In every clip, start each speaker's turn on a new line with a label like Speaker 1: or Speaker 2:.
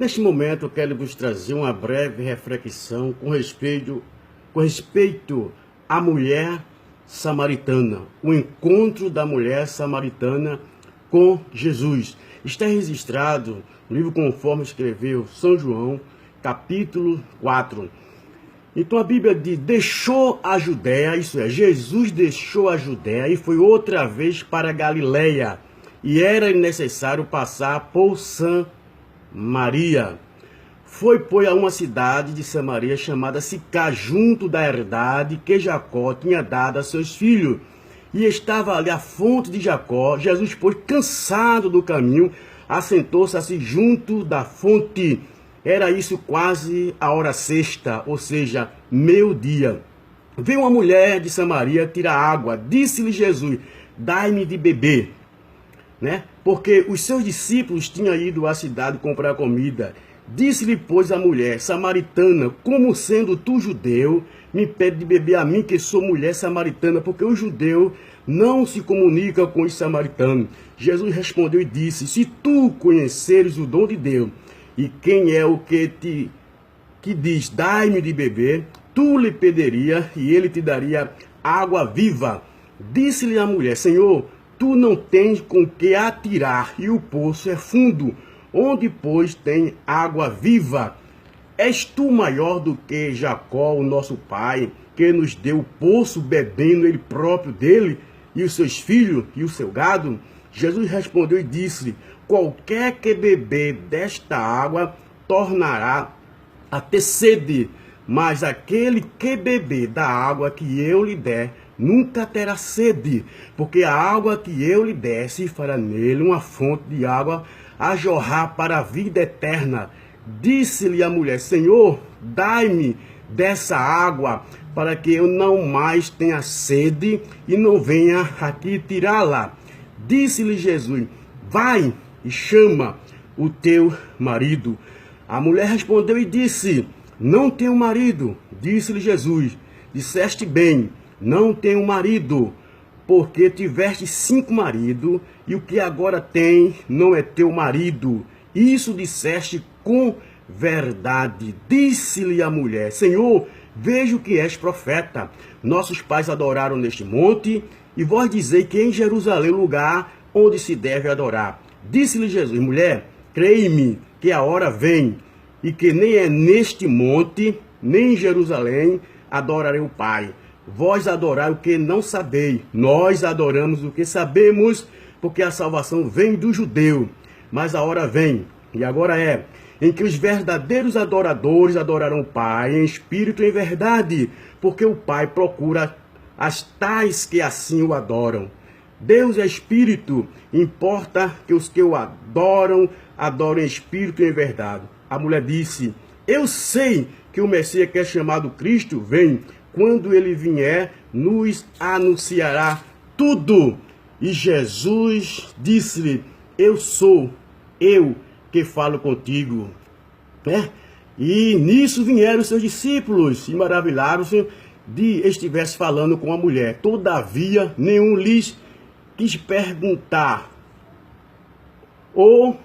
Speaker 1: Neste momento, eu quero vos trazer uma breve reflexão com respeito à mulher samaritana, o encontro da mulher samaritana com Jesus. Está registrado no livro conforme escreveu São João, capítulo 4. Então a Bíblia diz, deixou a Judéia, isso é, Jesus deixou a Judéia e foi outra vez para a Galileia, e era necessário passar por Samaria. Foi, pois, a uma cidade de Samaria chamada Sicar, junto da herdade que Jacó tinha dado a seus filhos. E estava ali a fonte de Jacó. Jesus, pois, cansado do caminho, assentou-se assim junto da fonte. Era isso quase a hora sexta, ou seja, meio-dia. Veio uma mulher de Samaria tirar água. Disse-lhe Jesus, dai-me de beber. Porque os seus discípulos tinham ido à cidade comprar comida. Disse-lhe, pois, a mulher samaritana, como sendo tu judeu, me pede de beber a mim, que sou mulher samaritana, porque o judeu não se comunica com os samaritanos. Jesus respondeu e disse, se tu conheceres o dom de Deus, e quem é o que diz, dai-me de beber, tu lhe pediria, e ele te daria água viva. Disse-lhe a mulher, Senhor, tu não tens com que atirar, e o poço é fundo, onde, pois, tem água viva. És tu maior do que Jacó, o nosso pai, que nos deu o poço, bebendo ele próprio dele, e os seus filhos, e o seu gado? Jesus respondeu e disse, qualquer que beber desta água, tornará a ter sede, mas aquele que beber da água que eu lhe der, nunca terá sede, porque a água que eu lhe der se fará nele uma fonte de água a jorrar para a vida eterna. Disse-lhe a mulher, Senhor, dai-me dessa água, para que eu não mais tenha sede e não venha aqui tirá-la. Disse-lhe Jesus, vai e chama o teu marido. A mulher respondeu e disse, não tenho marido. Disse-lhe Jesus, disseste bem, não tenho marido, porque tiveste 5 maridos, e o que agora tem não é teu marido. Isso disseste com verdade. Disse-lhe a mulher, Senhor, vejo que és profeta. Nossos pais adoraram neste monte, e vós dizei que em Jerusalém é o lugar onde se deve adorar. Disse-lhe Jesus, mulher, creia-me que a hora vem, e que nem é neste monte, nem em Jerusalém, adorarei o Pai. Vós adorai o que não sabeis, nós adoramos o que sabemos, porque a salvação vem do judeu. Mas a hora vem, e agora é, em que os verdadeiros adoradores adorarão o Pai em espírito e em verdade, porque o Pai procura as tais que assim o adoram. Deus é espírito, importa que os que o adoram, adorem em espírito e em verdade. A mulher disse, eu sei que o Messias, que é chamado Cristo, vem. Quando ele vier, nos anunciará tudo. E Jesus disse-lhe, eu sou eu que falo contigo. E nisso vieram seus discípulos e maravilharam-se de estivesse falando com a mulher. Todavia, nenhum lhes quis perguntar, ou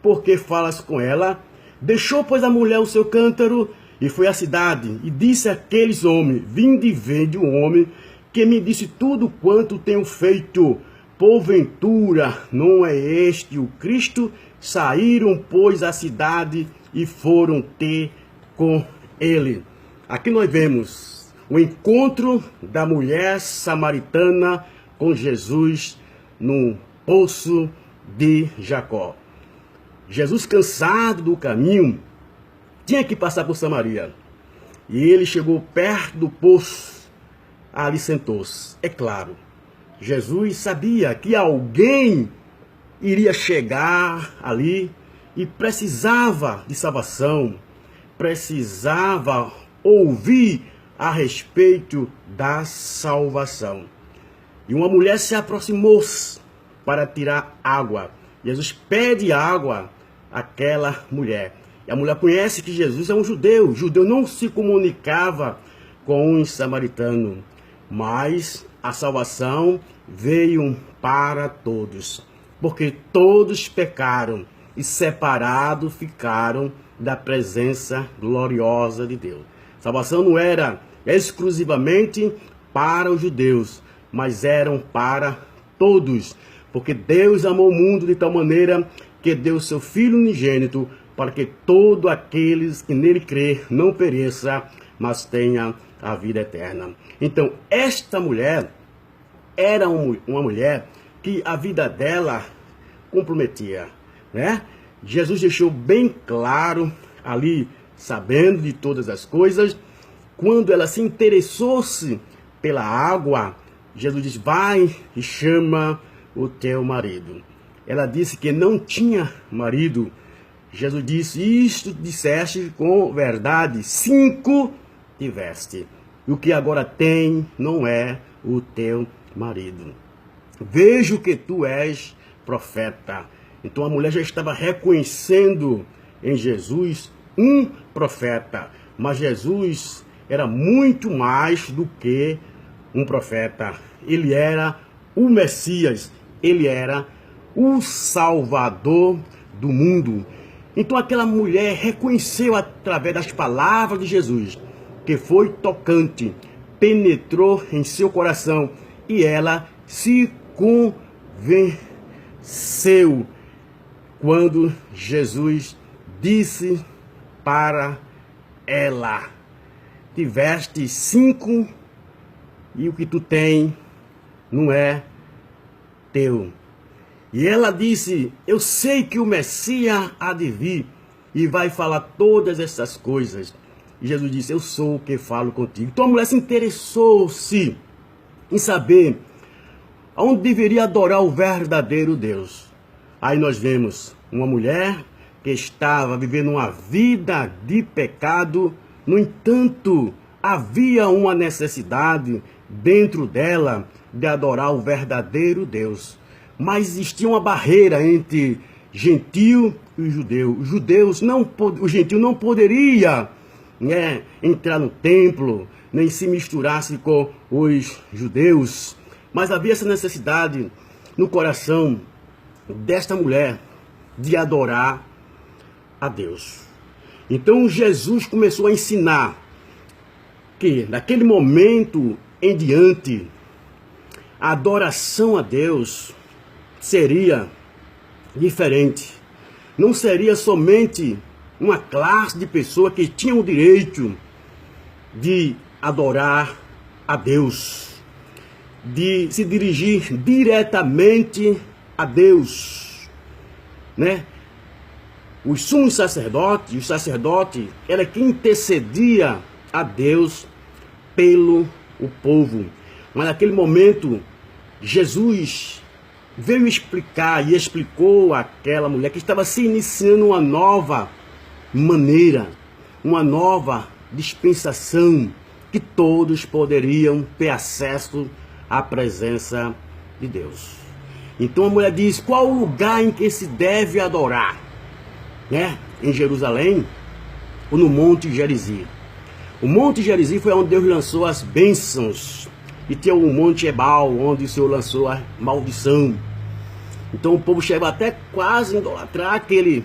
Speaker 1: por que falas com ela? Deixou, pois, a mulher o seu cântaro e foi à cidade, e disse àqueles homens, vinde e vede o homem que me disse tudo quanto tenho feito. Porventura, não é este o Cristo? Saíram, pois, à cidade e foram ter com ele. Aqui nós vemos o encontro da mulher samaritana com Jesus no poço de Jacó. Jesus, cansado do caminho, tinha que passar por Samaria. E ele chegou perto do poço, ali sentou-se. É claro, Jesus sabia que alguém iria chegar ali e precisava de salvação, precisava ouvir a respeito da salvação. E uma mulher se aproximou-se para tirar água. Jesus pede água àquela mulher. E a mulher conhece que Jesus é um judeu. O judeu não se comunicava com um samaritano. Mas a salvação veio para todos. Porque todos pecaram e separados ficaram da presença gloriosa de Deus. Salvação não era exclusivamente para os judeus, mas eram para todos, porque Deus amou o mundo de tal maneira que deu seu Filho unigênito para que todo aqueles que nele crê não pereça, mas tenha a vida eterna. Então, esta mulher era uma mulher que a vida dela comprometia, né? Jesus deixou bem claro ali, sabendo de todas as coisas, quando ela se interessou-se pela água, Jesus disse, vai e chama o teu marido. Ela disse que não tinha marido. Jesus disse, isto disseste com verdade, 5 tiveste. E o que agora tem não é o teu marido. Vejo que tu és profeta. Então a mulher já estava reconhecendo em Jesus um profeta. Mas Jesus era muito mais do que um profeta. Ele era o Messias. Ele era o Salvador do mundo. Então aquela mulher reconheceu através das palavras de Jesus, que foi tocante, penetrou em seu coração e ela se convenceu quando Jesus disse para ela, tiveste 5 e o que tu tem não é teu. E ela disse, eu sei que o Messias há de vir e vai falar todas essas coisas. E Jesus disse, eu sou o que falo contigo. Então a mulher se interessou-se em saber onde deveria adorar o verdadeiro Deus. Aí nós vemos uma mulher que estava vivendo uma vida de pecado. No entanto, havia uma necessidade dentro dela de adorar o verdadeiro Deus. Mas existia uma barreira entre gentio e o judeu. O gentio não poderia, né, entrar no templo, nem se misturasse com os judeus. Mas havia essa necessidade no coração desta mulher de adorar a Deus. Então Jesus começou a ensinar que naquele momento em diante a adoração a Deus seria diferente. Não seria somente uma classe de pessoas que tinham o direito de adorar a Deus, de se dirigir diretamente a Deus, né? Os sumos sacerdotes, o sacerdote era quem intercedia a Deus pelo o povo. Mas naquele momento, Jesus veio explicar e explicou àquela mulher que estava se iniciando uma nova maneira, uma nova dispensação, que todos poderiam ter acesso à presença de Deus. Então a mulher diz, qual o lugar em que se deve adorar? Né? Em Jerusalém ou no Monte Gerizim? O Monte Gerizim foi onde Deus lançou as bênçãos. E tinha o Monte Ebal, onde o Senhor lançou a maldição. Então o povo chegava até quase a idolatrar aquele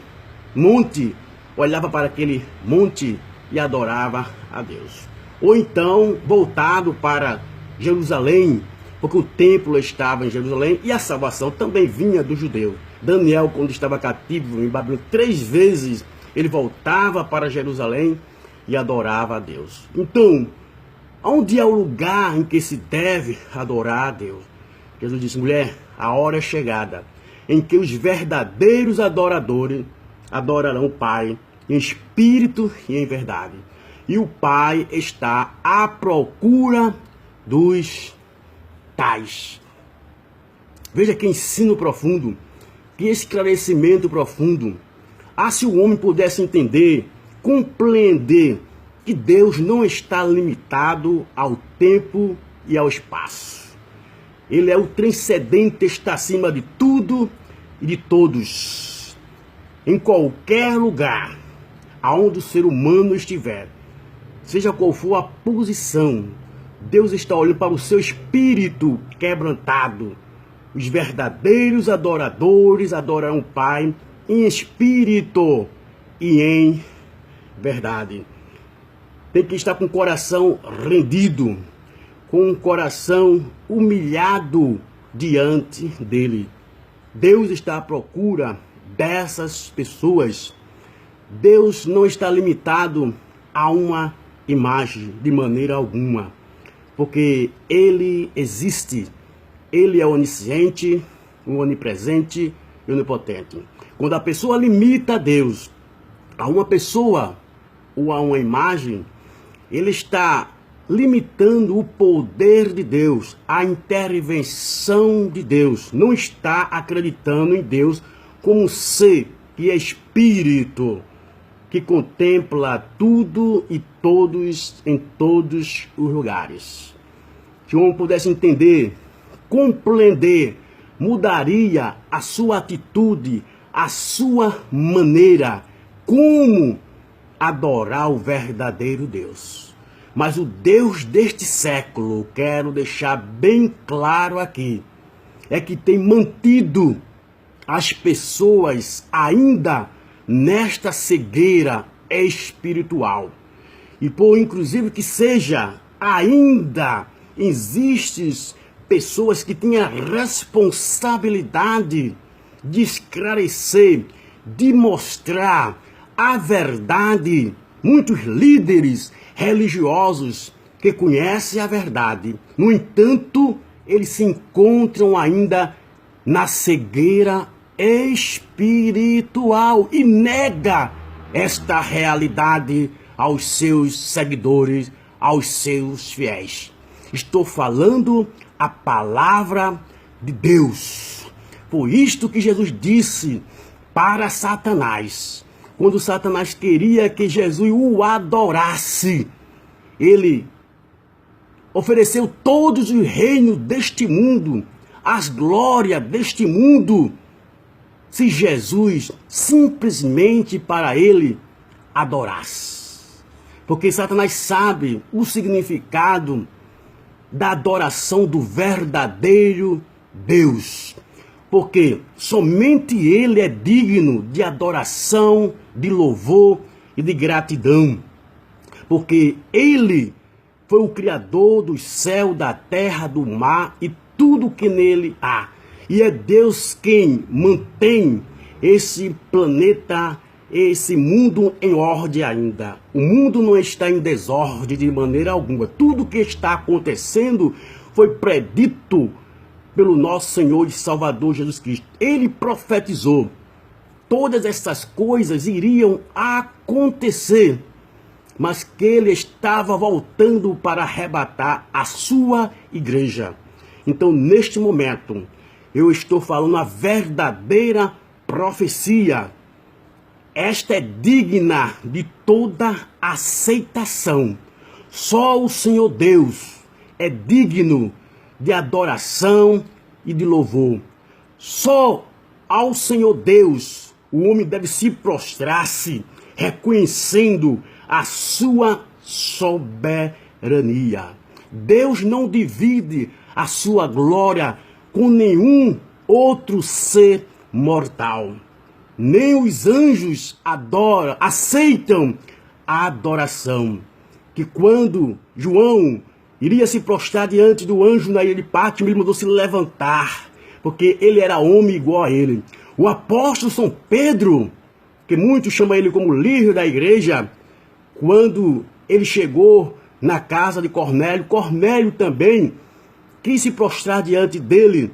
Speaker 1: monte, olhava para aquele monte e adorava a Deus. Ou então, voltado para Jerusalém, porque o templo estava em Jerusalém e a salvação também vinha do judeu. Daniel, quando estava cativo em Babilônia, 3 vezes ele voltava para Jerusalém e adorava a Deus. Então, onde é o lugar em que se deve adorar a Deus? Jesus disse, mulher, a hora é chegada em que os verdadeiros adoradores adorarão o Pai em espírito e em verdade. E o Pai está à procura dos tais. Veja que ensino profundo, que esclarecimento profundo. Se o homem pudesse entender, compreender que Deus não está limitado ao tempo e ao espaço. Ele é o transcendente, está acima de tudo e de todos. Em qualquer lugar, aonde o ser humano estiver, seja qual for a posição, Deus está olhando para o seu espírito quebrantado. Os verdadeiros adoradores adorarão o Pai em espírito e em verdade. Tem que estar com o coração rendido, com o coração humilhado diante dele. Deus está à procura dessas pessoas. Deus não está limitado a uma imagem de maneira alguma, porque ele existe. Ele é onisciente, onipresente e onipotente. Quando a pessoa limita Deus a uma pessoa ou a uma imagem, ele está limitando o poder de Deus, a intervenção de Deus. Não está acreditando em Deus como ser que é espírito, que contempla tudo e todos em todos os lugares. Se o homem pudesse entender, compreender, mudaria a sua atitude, a sua maneira, como adorar o verdadeiro Deus. Mas o Deus deste século, quero deixar bem claro aqui, é que tem mantido as pessoas ainda nesta cegueira espiritual. E por inclusive que seja, ainda existem pessoas que têm a responsabilidade de esclarecer, de mostrar a verdade. Muitos líderes religiosos que conhecem a verdade, no entanto, eles se encontram ainda na cegueira espiritual e nega esta realidade aos seus seguidores, aos seus fiéis. Estou falando a palavra de Deus. Foi isto que Jesus disse para Satanás. Quando Satanás queria que Jesus o adorasse, ele ofereceu todos os reinos deste mundo, as glórias deste mundo, se Jesus simplesmente para ele adorasse. Porque Satanás sabe o significado da adoração do verdadeiro Deus. Porque somente ele é digno de adoração, de louvor e de gratidão. Porque ele foi o Criador do céu, da terra, do mar e tudo que nele há. E é Deus quem mantém esse planeta, esse mundo em ordem ainda. O mundo não está em desordem de maneira alguma. Tudo que está acontecendo foi predito pelo nosso Senhor e Salvador Jesus Cristo. Ele profetizou. Todas essas coisas iriam acontecer, mas que ele estava voltando para arrebatar a sua igreja. Então, neste momento, eu estou falando a verdadeira profecia. Esta é digna de toda aceitação. Só o Senhor Deus é digno de adoração e de louvor. Só ao Senhor Deus o homem deve se prostrar-se, reconhecendo a sua soberania. Deus não divide a sua glória com nenhum outro ser mortal. Nem os anjos aceitam a adoração. Que quando João iria se prostrar diante do anjo na ilha de Pátimo, ele mandou se levantar, porque ele era homem igual a ele. O apóstolo São Pedro, que muitos chamam ele como líder da igreja, quando ele chegou na casa de Cornélio, Cornélio também quis se prostrar diante dele.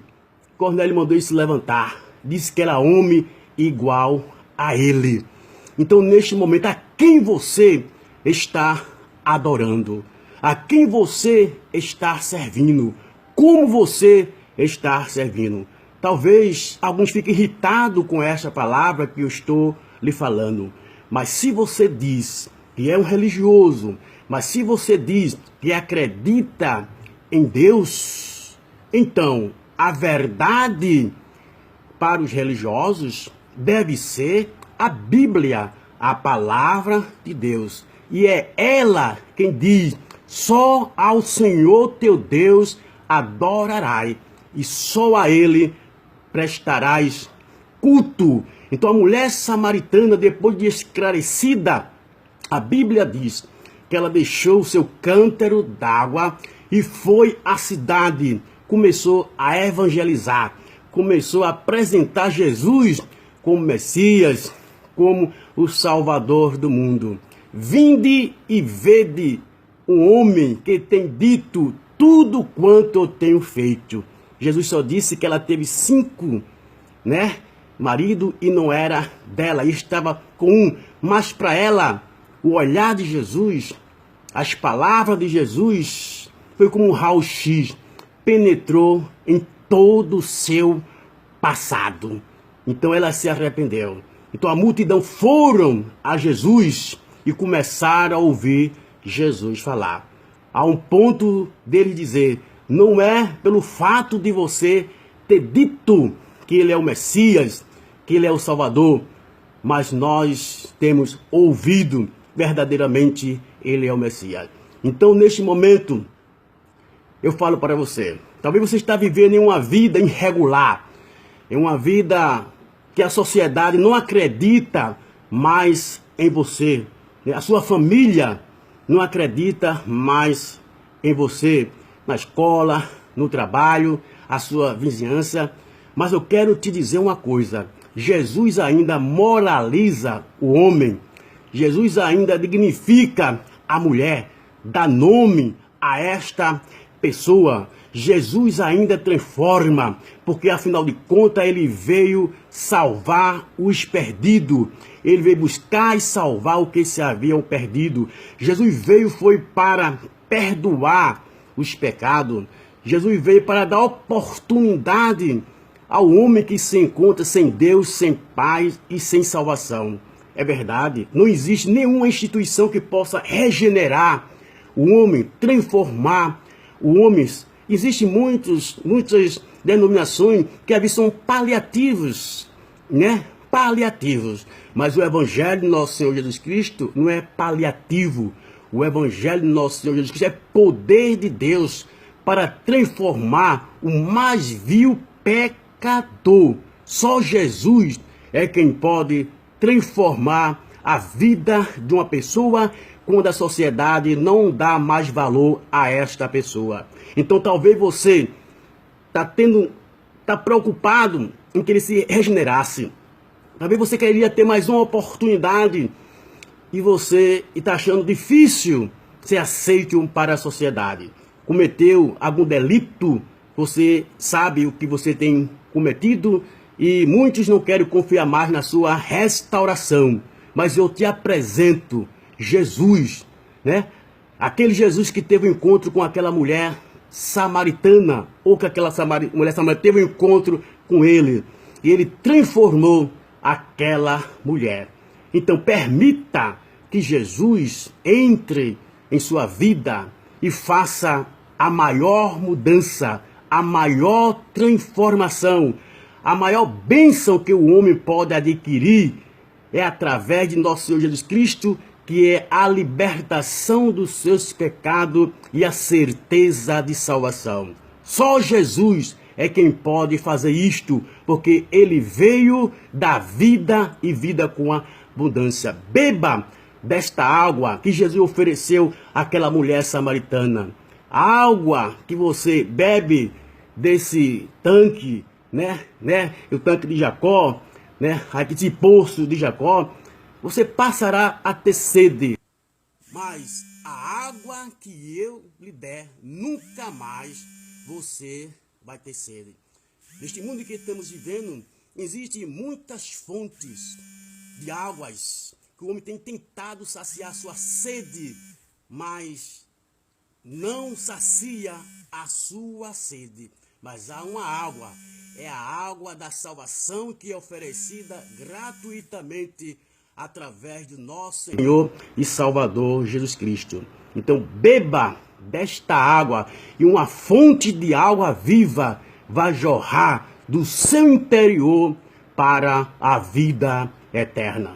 Speaker 1: Cornélio mandou ele se levantar, disse que era homem igual a ele. Então, neste momento, a quem você está adorando? A quem você está servindo? Como você está servindo? Talvez alguns fiquem irritados com essa palavra que eu estou lhe falando. Mas se você diz que é um religioso, mas se você diz que acredita em Deus, então a verdade para os religiosos deve ser a Bíblia, a palavra de Deus. E é ela quem diz: só ao Senhor teu Deus adorarás, e só a Ele prestarás culto. Então a mulher samaritana, depois de esclarecida, a Bíblia diz que ela deixou o seu cântaro d'água e foi à cidade, começou a evangelizar, começou a apresentar Jesus como Messias, como o Salvador do mundo. Vinde e vede um homem que tem dito tudo quanto eu tenho feito. Jesus só disse que ela teve 5, marido, e não era dela, e estava com um. Mas para ela, o olhar de Jesus, as palavras de Jesus, foi como um raio-x, penetrou em todo o seu passado. Então ela se arrependeu. Então a multidão foram a Jesus e começaram a ouvir Jesus falar. A um ponto dele dizer, não é pelo fato de você ter dito que ele é o Messias, que ele é o Salvador, mas nós temos ouvido verdadeiramente ele é o Messias. Então neste momento, eu falo para você, talvez você está vivendo em uma vida irregular, em uma vida que a sociedade não acredita mais em você, a sua família não acredita mais em você, na escola, no trabalho, a sua vizinhança. Mas eu quero te dizer uma coisa, Jesus ainda moraliza o homem, Jesus ainda dignifica a mulher, dá nome a esta pessoa. Jesus ainda transforma, porque afinal de contas ele veio salvar os perdidos. Ele veio buscar e salvar o que se haviam perdido. Jesus veio foi para perdoar os pecados. Jesus veio para dar oportunidade ao homem que se encontra sem Deus, sem paz e sem salvação. É verdade, não existe nenhuma instituição que possa regenerar o homem, transformar o homem. Existem muitas denominações que às vezes são paliativos, paliativos. Mas o Evangelho do nosso Senhor Jesus Cristo não é paliativo. O Evangelho do nosso Senhor Jesus Cristo é poder de Deus para transformar o mais vil pecador. Só Jesus é quem pode transformar a vida de uma pessoa quando a sociedade não dá mais valor a esta pessoa. Então talvez você está preocupado em que ele se regenerasse. Talvez você queria ter mais uma oportunidade e você está achando difícil ser aceito para a sociedade. Cometeu algum delito, você sabe o que você tem cometido e muitos não querem confiar mais na sua restauração. Mas eu te apresento Jesus, Aquele Jesus que teve um encontro com aquela mulher samaritana, ou que aquela mulher samaritana teve um encontro com ele, e ele transformou aquela mulher. Então permita que Jesus entre em sua vida e faça a maior mudança, a maior transformação, a maior bênção que o homem pode adquirir é através de nosso Senhor Jesus Cristo, que é a libertação dos seus pecados e a certeza de salvação. Só Jesus é quem pode fazer isto, porque ele veio da vida e vida com abundância. Beba desta água que Jesus ofereceu àquela mulher samaritana. A água que você bebe desse tanque, o tanque de Jacó, esse poço de Jacó, você passará a ter sede. Mas a água que eu lhe der, nunca mais você vai ter sede. Neste mundo que estamos vivendo, existem muitas fontes de águas que o homem tem tentado saciar sua sede, mas não sacia a sua sede. Mas há uma água, é a água da salvação que é oferecida gratuitamente através do nosso Senhor e Salvador Jesus Cristo. Então beba desta água e uma fonte de água viva vai jorrar do seu interior para a vida eterna.